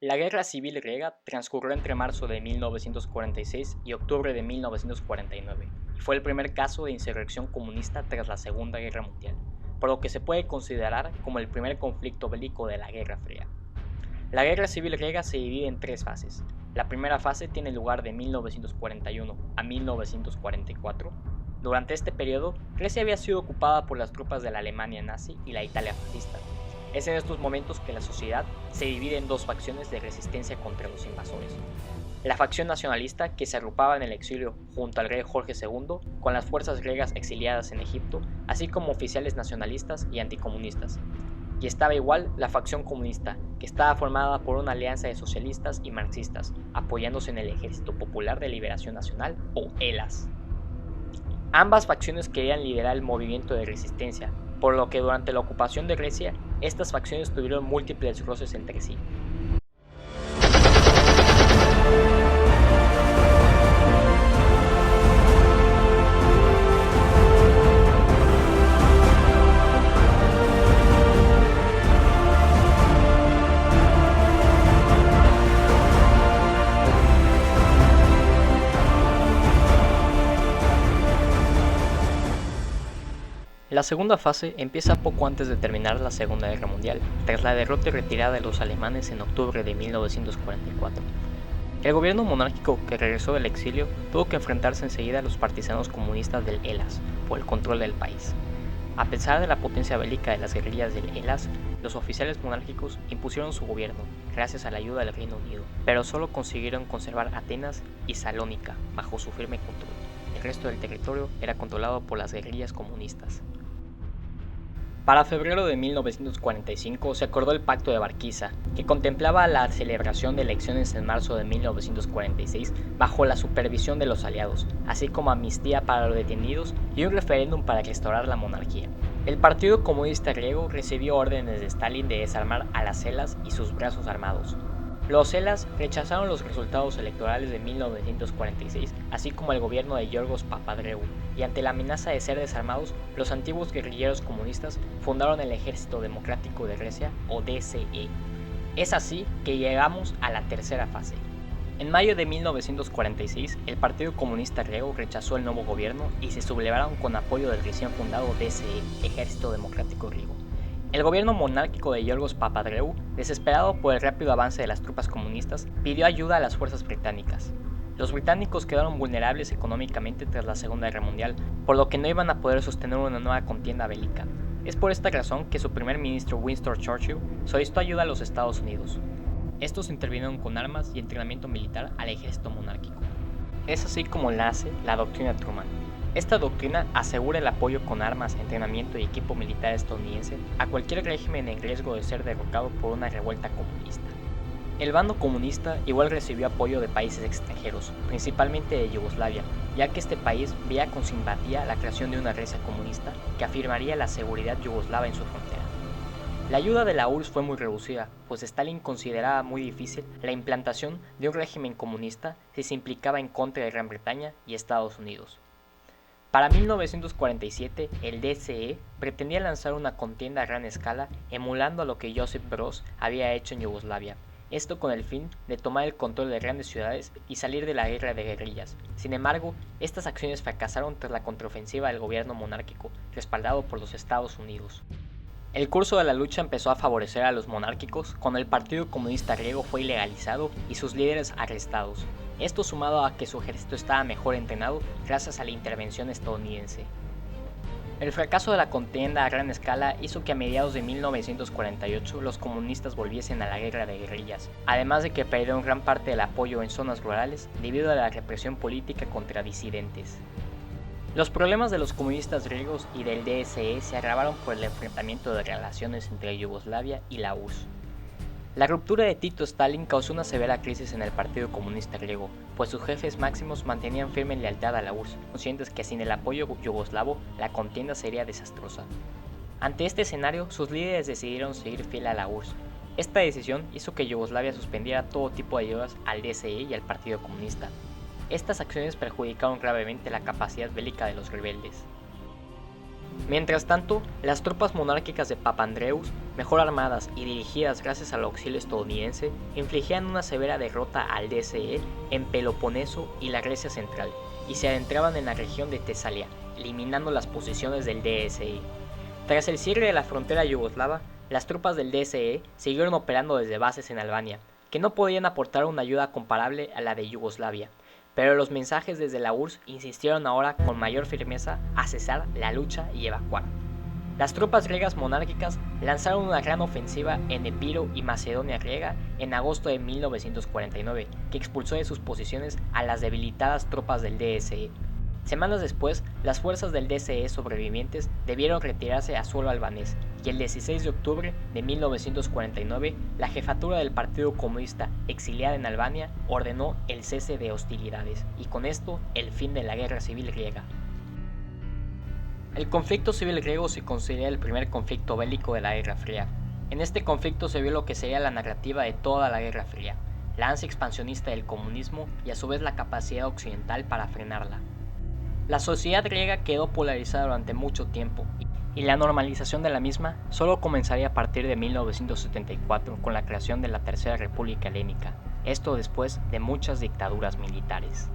La Guerra Civil Griega transcurrió entre marzo de 1946 y octubre de 1949, y fue el primer caso de insurrección comunista tras la Segunda Guerra Mundial, por lo que se puede considerar como el primer conflicto bélico de la Guerra Fría. La Guerra Civil Griega se divide en tres fases. La primera fase tiene lugar de 1941 a 1944. Durante este periodo, Grecia había sido ocupada por las tropas de la Alemania nazi y la Italia fascista. Es en estos momentos que la sociedad se divide en dos facciones de resistencia contra los invasores. La facción nacionalista, que se agrupaba en el exilio junto al rey Jorge II, con las fuerzas griegas exiliadas en Egipto, así como oficiales nacionalistas y anticomunistas. Y estaba igual la facción comunista, que estaba formada por una alianza de socialistas y marxistas, apoyándose en el Ejército Popular de Liberación Nacional, o ELAS. Ambas facciones querían liderar el movimiento de resistencia, por lo que durante la ocupación de Grecia, estas facciones tuvieron múltiples roces entre sí. La segunda fase empieza poco antes de terminar la Segunda Guerra Mundial, tras la derrota y retirada de los alemanes en octubre de 1944. El gobierno monárquico que regresó del exilio tuvo que enfrentarse enseguida a los partisanos comunistas del ELAS por el control del país. A pesar de la potencia bélica de las guerrillas del ELAS, los oficiales monárquicos impusieron su gobierno gracias a la ayuda del Reino Unido, pero solo consiguieron conservar Atenas y Salónica bajo su firme control. El resto del territorio era controlado por las guerrillas comunistas. Para febrero de 1945 se acordó el Pacto de Barquiza, que contemplaba la celebración de elecciones en marzo de 1946 bajo la supervisión de los aliados, así como amnistía para los detenidos y un referéndum para restaurar la monarquía. El Partido Comunista Griego recibió órdenes de Stalin de desarmar a las ELAS y sus brazos armados. Los ELAS rechazaron los resultados electorales de 1946, así como el gobierno de Yorgos Papadreou, y ante la amenaza de ser desarmados, los antiguos guerrilleros comunistas fundaron el Ejército Democrático de Grecia, o DCE. Es así que llegamos a la tercera fase. En mayo de 1946, el Partido Comunista Griego rechazó el nuevo gobierno y se sublevaron con apoyo del recién fundado DCE, Ejército Democrático Griego. El gobierno monárquico de Yorgos Papadreou, desesperado por el rápido avance de las tropas comunistas, pidió ayuda a las fuerzas británicas. Los británicos quedaron vulnerables económicamente tras la Segunda Guerra Mundial, por lo que no iban a poder sostener una nueva contienda bélica. Es por esta razón que su primer ministro Winston Churchill solicitó ayuda a los Estados Unidos. Estos intervinieron con armas y entrenamiento militar al ejército monárquico. Es así como nace la doctrina Truman. Esta doctrina asegura el apoyo con armas, entrenamiento y equipo militar estadounidense a cualquier régimen en riesgo de ser derrocado por una revuelta comunista. El bando comunista igual recibió apoyo de países extranjeros, principalmente de Yugoslavia, ya que este país veía con simpatía la creación de una Grecia comunista que afirmaría la seguridad yugoslava en su frontera. La ayuda de la URSS fue muy reducida, pues Stalin consideraba muy difícil la implantación de un régimen comunista si se implicaba en contra de Gran Bretaña y Estados Unidos. Para 1947, el DCE pretendía lanzar una contienda a gran escala emulando a lo que Josip Broz había hecho en Yugoslavia, esto con el fin de tomar el control de grandes ciudades y salir de la guerra de guerrillas. Sin embargo, estas acciones fracasaron tras la contraofensiva del gobierno monárquico, respaldado por los Estados Unidos. El curso de la lucha empezó a favorecer a los monárquicos cuando el Partido Comunista Griego fue ilegalizado y sus líderes arrestados. Esto sumado a que su ejército estaba mejor entrenado gracias a la intervención estadounidense. El fracaso de la contienda a gran escala hizo que a mediados de 1948 los comunistas volviesen a la guerra de guerrillas, además de que perdieron gran parte del apoyo en zonas rurales debido a la represión política contra disidentes. Los problemas de los comunistas griegos y del DSE se agravaron por el enfrentamiento de relaciones entre Yugoslavia y la URSS. La ruptura de Tito Stalin causó una severa crisis en el Partido Comunista Griego, pues sus jefes máximos mantenían firme lealtad a la URSS, conscientes que sin el apoyo yugoslavo la contienda sería desastrosa. Ante este escenario, sus líderes decidieron seguir fiel a la URSS. Esta decisión hizo que Yugoslavia suspendiera todo tipo de ayudas al DSE y al Partido Comunista. Estas acciones perjudicaron gravemente la capacidad bélica de los rebeldes. Mientras tanto, las tropas monárquicas de Papandreou, mejor armadas y dirigidas gracias al auxilio estadounidense, infligían una severa derrota al DSE en Peloponeso y la Grecia central, y se adentraban en la región de Tesalia, eliminando las posiciones del DSE. Tras el cierre de la frontera yugoslava, las tropas del DSE siguieron operando desde bases en Albania, que no podían aportar una ayuda comparable a la de Yugoslavia, pero los mensajes desde la URSS insistieron ahora con mayor firmeza a cesar la lucha y evacuar. Las tropas griegas monárquicas lanzaron una gran ofensiva en Epiro y Macedonia griega en agosto de 1949, que expulsó de sus posiciones a las debilitadas tropas del DSE. Semanas después, las fuerzas del DSE sobrevivientes debieron retirarse a suelo albanés, y el 16 de octubre de 1949, la jefatura del Partido Comunista exiliada en Albania ordenó el cese de hostilidades, y con esto el fin de la guerra civil griega. El conflicto civil griego se considera el primer conflicto bélico de la Guerra Fría. En este conflicto se vio lo que sería la narrativa de toda la Guerra Fría, la ansia expansionista del comunismo y a su vez la capacidad occidental para frenarla. La sociedad griega quedó polarizada durante mucho tiempo, y la normalización de la misma solo comenzaría a partir de 1974 con la creación de la Tercera República Helénica, esto después de muchas dictaduras militares.